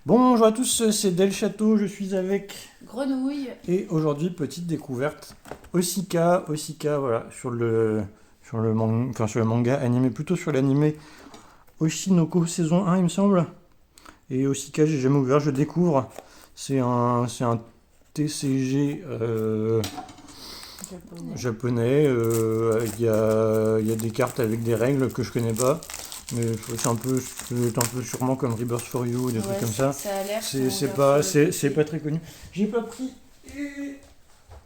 Bonjour à tous, c'est Del Château, je suis avec... Grenouille. Et aujourd'hui, petite découverte, Osika, voilà, sur le manga animé, plutôt sur l'animé Oshinoko saison 1, il me semble. Et Osika, j'ai jamais ouvert, je découvre. C'est un TCG Japonais. japonais, il y a des cartes avec des règles que je connais pas. Mais c'est un peu sûrement comme Rebirth for You ou des trucs Ouais, comme ça. ça a l'air. C'est Quand on c'est regarde pas, sur le c'est c'est côté. pas très connu. J'ai pas pris.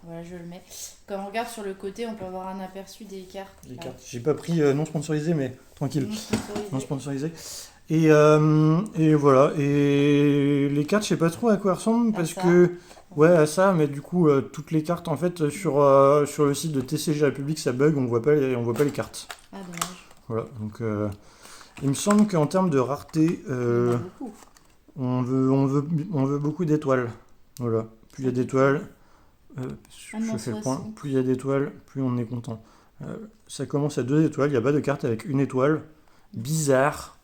Voilà, je le mets. Quand on regarde sur le côté, on peut avoir un aperçu des cartes. Les Là. cartes. J'ai pas pris non sponsorisé, mais tranquille. Non Non sponsorisé. sponsorisé. Et voilà. Et les cartes, je sais pas trop à quoi elles ressemblent Ah parce ça. que. Ouais, à ça, mais du coup, toutes les cartes, en fait, sur le site de TCG République, ça bug, on voit pas les cartes. Ah dommage. Voilà, donc il me semble qu'en termes de rareté, Il y en a beaucoup. on veut beaucoup d'étoiles. Voilà, plus il y a 5 d'étoiles, étoiles. Ah je non, fais le point, 60. plus il y a d'étoiles, plus on est content. Ça commence à 2 étoiles, il n'y a pas de carte avec une étoile, bizarre,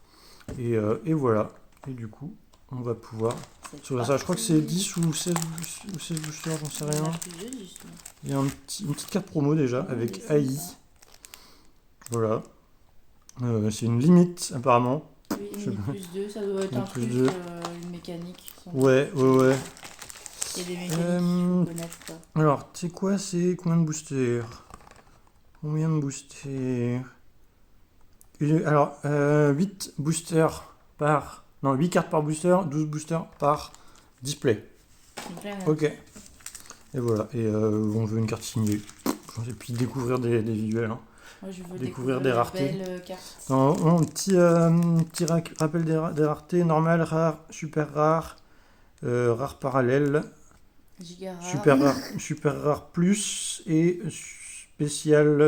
et voilà. Et du coup, on va pouvoir... Sur ça, je crois que c'est 10 ou 16, ou 16 boosters, j'en sais Il y en rien. a plus de 10. Il y a une petite carte promo déjà, avec C'est AI. sympa. Voilà. C'est une limite, apparemment. Oui, Je sais une pas. plus 2, ça doit être Une un plus truc, 2. une mécanique. Sans doute. Ouais, ouais, ouais. Il y a des mécaniques qu'il faut Euh, connaître quoi. alors, tu sais quoi, c'est combien de boosters? Combien de boosters? Alors, 8 boosters par... Non, 8 cartes par booster, 12 boosters par display. Donc là, Ok. Et voilà, et on veut une carte signée. Et puis découvrir des visuels, hein. moi je veux Découvrir découvrir des les raretés. belles cartes. Petit rappel des raretés, normal, rare, super rare, rare parallèle, Giga rare. super rare plus et spécial.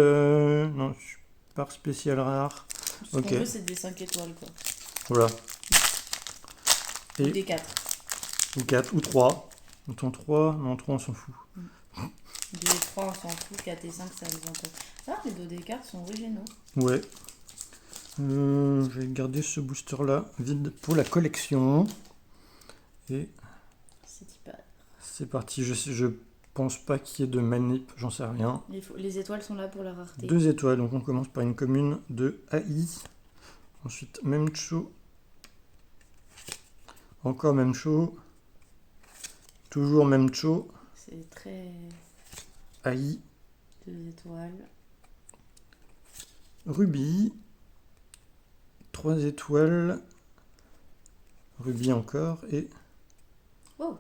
Non, super spécial rare. Ce Ok, qu'on veut, c'est des 5 étoiles quoi. voilà. Ou Et des 4. ou 4 ou 3. Autant 3, non 3 on s'en fout. 2 et 3, on s'en fout. 4 et 5, ça nous intéresse. Ah, les dos des cartes sont originaux. Ouais. Je vais garder ce booster là vide pour la collection. Et C'est hyper. c'est parti. Je pense pas qu'il y ait de manip, j'en sais rien. Les étoiles sont là pour la rareté. 2 étoiles, donc on commence par une commune de AI. Ensuite, Memcho. Encore Memcho. Toujours Memcho. C'est très. AI. 2 étoiles. Ruby. 3 étoiles. Ruby encore. Et Oh.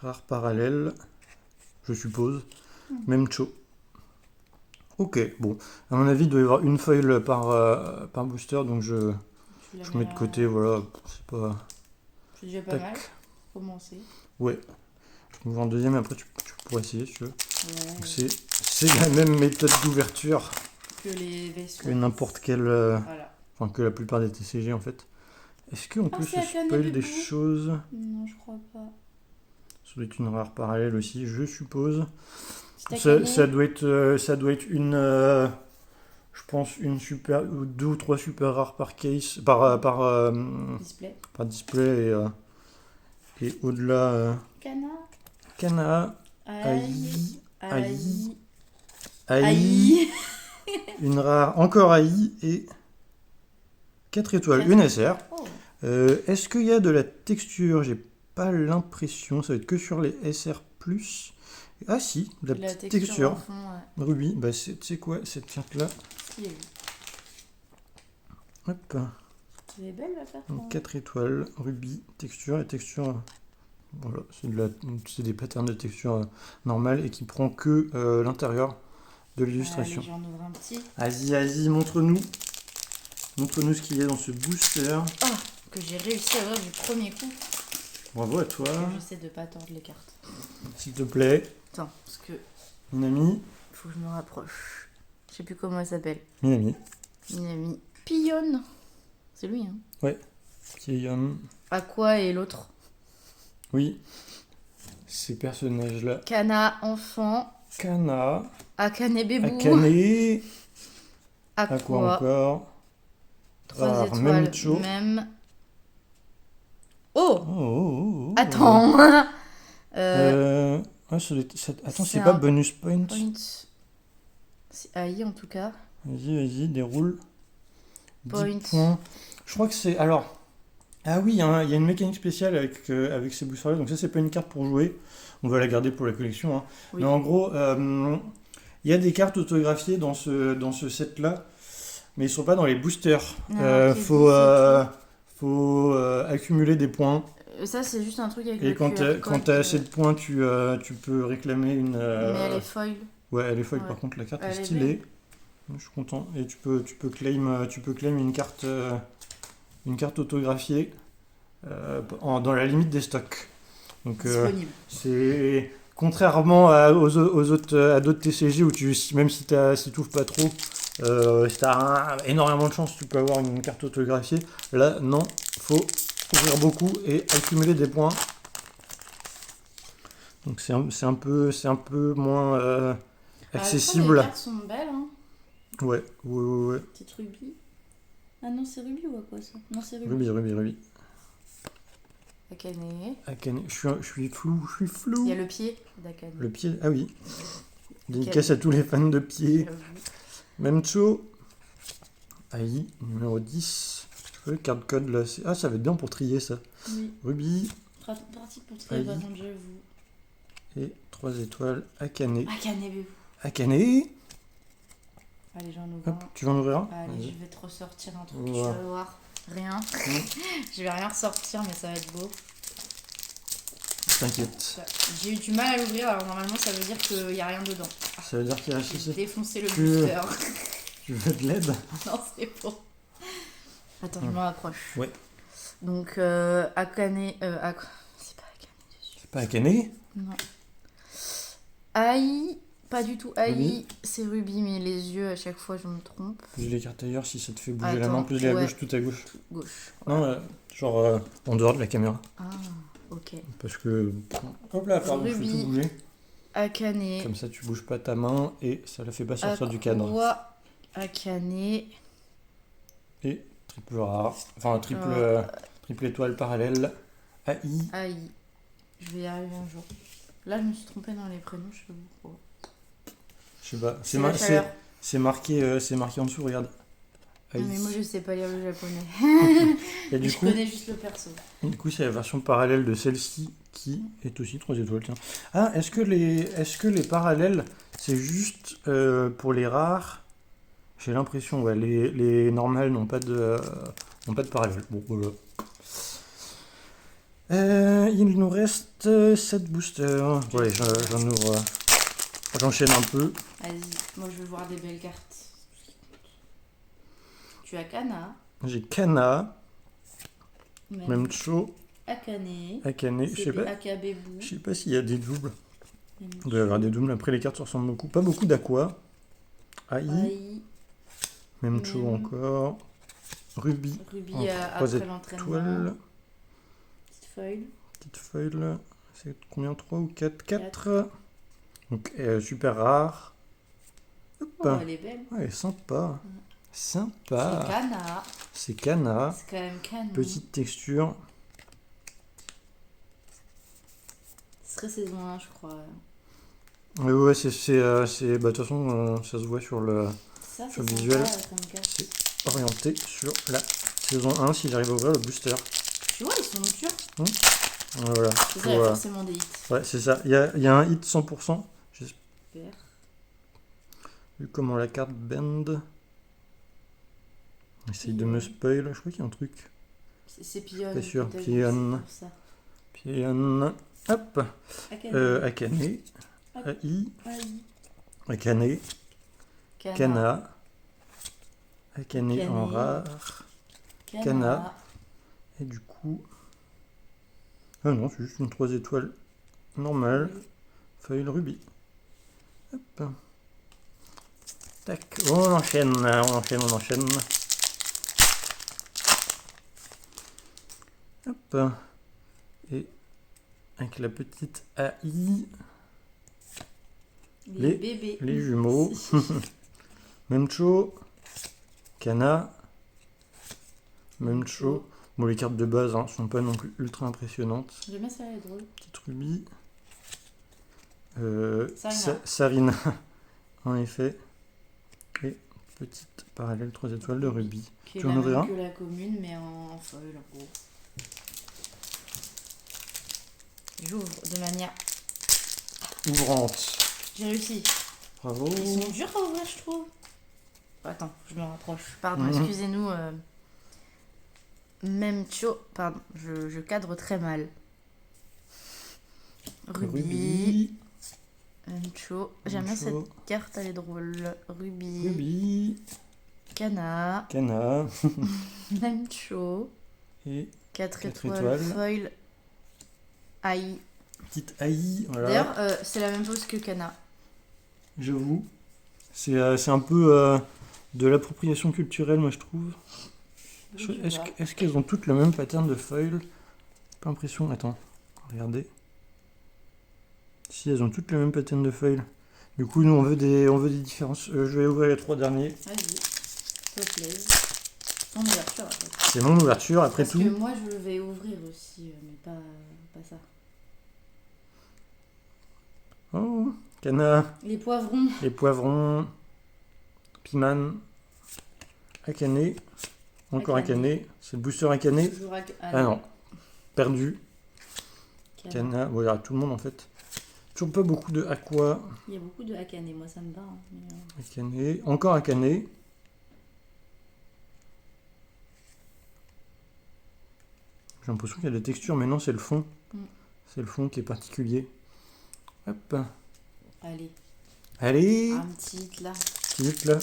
rare parallèle, je suppose. Memcho. Ok, bon. À mon avis, il doit y avoir une foil par booster, donc je Tu la mets mets de côté, voilà. C'est pas... C'est déjà pas Tac. mal. Commencer. Ouais. Je m'ouvre en deuxième et après tu pourras essayer si tu veux. Ouais. Donc c'est la même méthode d'ouverture Que les vaisseaux. que n'importe quelle... Voilà. Enfin, que la plupart des TCG en fait. Est-ce qu'on peut c'est se Akane spoil des Bebou. choses? Non, je crois pas. Ça doit être une rare parallèle aussi, je suppose. C'est Ça, Akane. ça doit être une... je pense une super... ou 2 ou 3 super rares par case... Display. par display et au-delà... Kana. Kana, Aïe. Aïe. Aïe. AI, une rare, encore AI et 4 étoiles, une SR. Oh. Est-ce qu'il y a de la texture? J'ai pas l'impression, ça va être que sur les SR+. Ah si, de la La petite texture texture. en fond, ouais. Ruby, bah tu sais quoi, cette carte-là, Il y a eu. hop, Elle est belle la carte. donc 4 étoiles, Ruby, texture, et texture, voilà, c'est des patterns de texture normales et qui prend que l'intérieur de l'illustration. Allez, j'en ouvre un petit. Vas-y, montre-nous. Montre-nous ce qu'il y a dans ce booster. Oh, que j'ai réussi à avoir du premier coup. Bravo à toi. J'essaie de pas tordre les cartes. S'il te plaît, Attends, parce que Minami. faut que je me rapproche. Je sais plus comment elle s'appelle. Minami. Minami. Pillon. C'est lui, hein. Kiyon. Aqua et l'autre. Oui. Ces personnages-là. Kana, enfant. Kana. Akane Bebou. Akane. À quoi Aqua. encore? 3 Rare étoiles. Memcho. Même. Oh, Oh, Oh. attends. Ouais, attends, c'est c'est pas un bonus point. point. C'est AI en tout cas. Vas-y, déroule. 10 Point. points. Je crois que c'est... Alors... Ah oui, hein, il y a une mécanique spéciale avec ces boosters-là. Donc ça, c'est pas une carte pour jouer. On va la garder pour la collection, hein. Oui. Mais en gros, il y a des cartes autographiées dans ce set-là. Mais ils sont pas dans les boosters. Ah, ok, Faut accumuler des points. ça, c'est juste un truc avec Et le quand QR quand code. t'as assez de points, tu peux réclamer une... Mais elle est foil. Ouais, elle est folle. Ouais. Par contre, la carte Elle est est stylée. Je suis content. Et tu peux claim une carte autographiée dans la limite des stocks. Donc Disponible. c'est contrairement aux autres à d'autres TCG où même si tu ouvres pas trop, si t'as énormément de chance, tu peux avoir une carte autographiée. Là, non, faut ouvrir beaucoup et accumuler des points. Donc c'est un peu moins accessible. Les cartes sont belles, hein. Ouais. Petite rubis. Ah non, c'est rubis ou quoi ça? Non, c'est Ruby. Akane. Je suis flou. Il y a le pied d'Akane. Le pied, ah oui. Dédicace à tous les fans de pied. Memcho. AI, numéro 10. Card code là. Ah, ça va être bien pour trier ça. Oui. Ruby. Pratique pour trier, par exemple, j'avoue. Et 3 étoiles. Akane. Akane. Allez, j'en ouvre Hop, un. tu vas en ouvrir un? Allez, je vais te ressortir un truc. Ouais. Tu vas voir. Rien. Je vais rien ressortir, mais ça va être beau. T'inquiète. J'ai eu du mal à l'ouvrir, alors normalement ça veut dire qu'il n'y a rien dedans. Ça veut dire qu'il y a un J'ai souci. défoncé le booster. Tu veux de l'aide? Non, c'est bon. Attends, je me rapproche. Ouais. Donc, Akane. C'est pas Akane dessus. C'est pas Akane? Non. AI. Pas du tout AI. Ruby. C'est Ruby, mais les yeux, à chaque fois, je me trompe. Plus les cartes ailleurs si ça te fait bouger la Attends, main. Plus les à ouais. gauche, tout à gauche. Gauche. Non, genre en dehors de la caméra. Ah, ok. Parce que. Hop là, pardon, je fais Ruby. tout bouger. Akane. Comme ça, tu bouges pas ta main et ça la fait pas sortir du cadre. Aqua, Akane. Et triple rare. Enfin, triple étoile parallèle. AI. AI. Je vais y arriver un jour. Là, je me suis trompée dans les prénoms, je sais pas pourquoi. Je sais pas. la chaleur. C'est marqué en dessous, regarde. AI. Non, mais moi, je sais pas lire le japonais. Et du Je coup, connais juste le perso. c'est la version parallèle de celle-ci qui est aussi 3 étoiles. Tiens. Ah, est-ce que les parallèles, c'est juste pour les rares? J'ai l'impression, ouais, les normales n'ont pas de parallèle. Bon, voilà. Il nous reste 7 boosters. Ouais, j'en ouvre. J'enchaîne un peu. Vas-y, moi, je veux voir des belles cartes. Tu as Kana. J'ai Kana, Memcho, Akane. Akane. Je sais pas. Akabebu. Je sais pas s'il y a des doubles. Il doit y avoir des doubles. Après, les cartes se ressemblent beaucoup. Pas beaucoup d'Aqua. AI. Memcho encore. Ruby. Ruby en après 3 l'entraînement. étoiles. Petite foil. C'est combien? 3 ou 4? 4. Donc, super rare. Hop. Oh, elle est belle. Ouais, sympa. C'est Sympa. Kana. C'est Kana. C'est quand même Kana. Petite texture. Ce serait saison 1, je crois. Ouais, de toute façon, ça se voit sur le Ça, visuel. sympa, comme carte. C'est orienté sur la saison 1 si j'arrive à ouvrir le booster. Tu vois, ils sont durs. Voilà. C'est ça, il y a forcément des hits. Ouais, c'est ça. Il y a un hit 100%. Super. Vu comment la carte bend. Essaye de me spoil. Je crois qu'il y a un truc. C'est Pion. Pas sûr. peut-être, Pion. c'est pour ça. Pion. Hop. Akane. Akane. Hop. AI. AI. Akane. Kana. Akane Akane. en rare. Kana. Et du coup... Ah non, c'est juste une 3 étoiles normale. Feuille Ruby. Hop. Tac. On enchaîne. Hop. Et avec la petite AI, Les bébés. les jumeaux. Memcho. Kana. Memcho. Bon, les cartes de base hein, sont pas non plus ultra impressionnantes. J'aime bien ça, elle est drôle. Petite rubis. Sarina. Sarina, en effet. Et petite parallèle 3 étoiles de rubis. Qui est Tu la en ouvres même un que la commune, mais en foil, en gros. J'ouvre de manière... Ouvrante. J'ai réussi. Bravo. Ils sont durs à ouvrir, je trouve. Attends, je me rapproche. Pardon, Mhm. excusez-nous. Memcho, pardon, je cadre très mal. Rubis. Memcho. J'aime bien cette carte, elle est drôle. Rubis. Rubis. Cana. Cana. Memcho. Et 4 4 étoiles. étoiles. Foil. Aïe. Petite haï. Voilà. D'ailleurs, c'est la même pose que Cana. J'avoue. C'est un peu de l'appropriation culturelle, moi je trouve. Est-ce qu'elles ont toutes le même pattern de foil? Pas l'impression. Attends, regardez. Si, elles ont toutes le même pattern de foil. Du coup, nous on veut des différences. Je vais ouvrir les 3 derniers. Vas-y, s'il te plaît. En ouverture après. C'est mon ouverture après Parce tout. que moi je vais ouvrir aussi, mais pas ça. Oh, Cana, Les poivrons. les poivrons, Piman, Akane, encore Akane. C'est le booster Akane. Toujours Ah non, perdu. Cana. Cana, bon, il y a tout le monde en fait. Toujours pas beaucoup de Aqua. Il y a beaucoup de Akane, moi ça me va. Hein, mais, Akane, encore Akane. J'ai l'impression qu'il y a des textures, mais non, c'est le fond. C'est le fond qui est particulier. Hop. Allez, Allez, un petit là. vite là.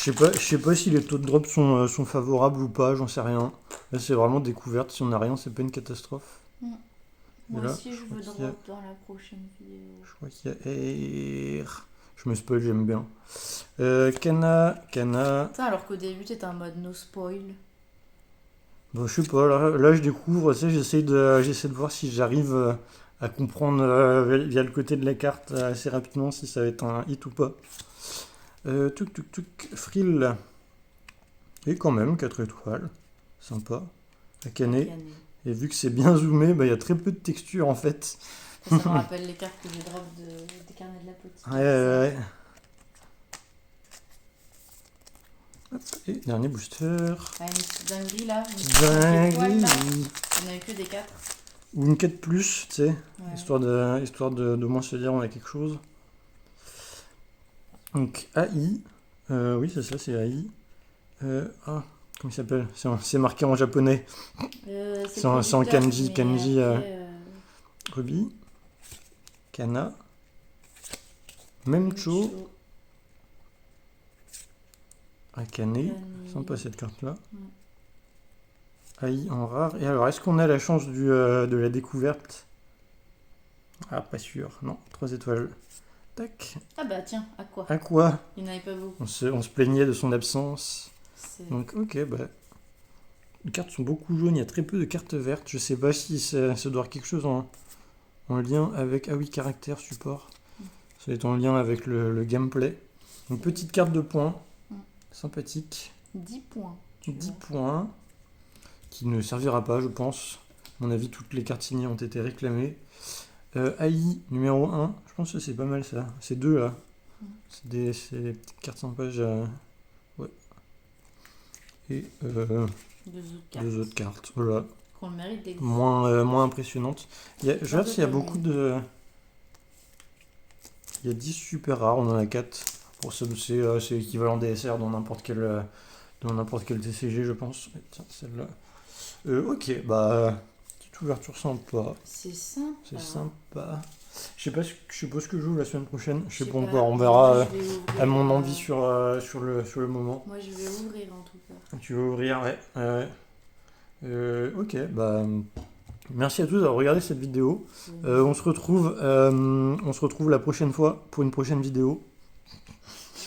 Je sais pas si les taux de drop sont favorables ou pas, j'en sais rien. Là, c'est vraiment découverte. Si on n'a rien, c'est pas une catastrophe. Moi là, aussi je veux crois qu'il y a- drop dans la prochaine vidéo. Je crois qu'il y a R. Je me spoil, j'aime bien. Cana. Putain, alors qu'au début t'étais en mode no spoil. Bon, je sais pas, là je découvre, tu sais, j'essaie de voir si j'arrive à comprendre via le côté de la carte assez rapidement si ça va être un hit ou pas. Frill. Et quand même, 4 étoiles. Sympa. Akane. Akane. Et vu que c'est bien zoomé, bah, il y a très peu de texture en fait. Ça me rappelle les cartes que j'ai drop des carnets de la petite. Ouais. Hop, et dernier booster. Ah, une petite dinguerie là. Une petite Dingue. étoile, là. On avait que des 4. Ou une 4 plus, tu sais. Ouais. Histoire de moins se dire on a quelque chose. Donc AI. Oui, c'est ça, c'est AI. Comment il s'appelle? C'est marqué en japonais. C'est en kanji. Ruby. Kana. Memcho. Akane. Sympa cette carte-là. AI en rare. Et alors, est-ce qu'on a la chance de la découverte? Ah, pas sûr. Non, 3 étoiles. Tac. Ah bah tiens, à quoi? À quoi? Il n'y en avait pas beaucoup. On se plaignait de son absence. C'est- Donc, ok, bah. Les cartes sont beaucoup jaunes, il y a très peu de cartes vertes. Je sais pas si ça doit avoir quelque chose en lien avec. Ah oui, caractère, support. Ça va être en lien avec le gameplay. Donc, petite carte de points. Sympathique. 10 points. 10 points. Qui ne servira pas, je pense. À mon avis, toutes les cartes signées ont été réclamées. AI numéro 1. Je pense que c'est pas mal ça. C'est 2 là. C'est des petites cartes sympas. Ouais. Et deux autres cartes. Voilà. Qu'on le mérite d'exister. Moins impressionnantes. Je regarde s'il y a beaucoup de. Il y a 10 super rares, on en a 4. Pour c'est équivalent DSR dans n'importe quel TCG, je pense. Et tiens, celle-là. Ok, bah. Petite ouverture sympa. C'est sympa. C'est sympa. Je sais pas ce que je joue la semaine prochaine. Je sais pas pas. encore. On verra Je vais ouvrir, à mon envie sur le moment. Moi je vais ouvrir en tout cas. Tu veux ouvrir, ouais. Ok, bah. Merci à tous d'avoir regardé cette vidéo. On se retrouve la prochaine fois pour une prochaine vidéo.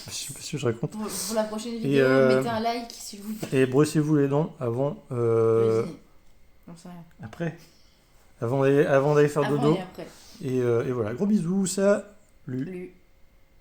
Je sais pas si je raconte. Pour la prochaine vidéo, mettez un like s'il vous plaît. Et brossez-vous les dents avant. J'en sais rien. Après. Avant d'aller faire Avant dodo. et après. Et voilà, gros bisous, salut. Lu.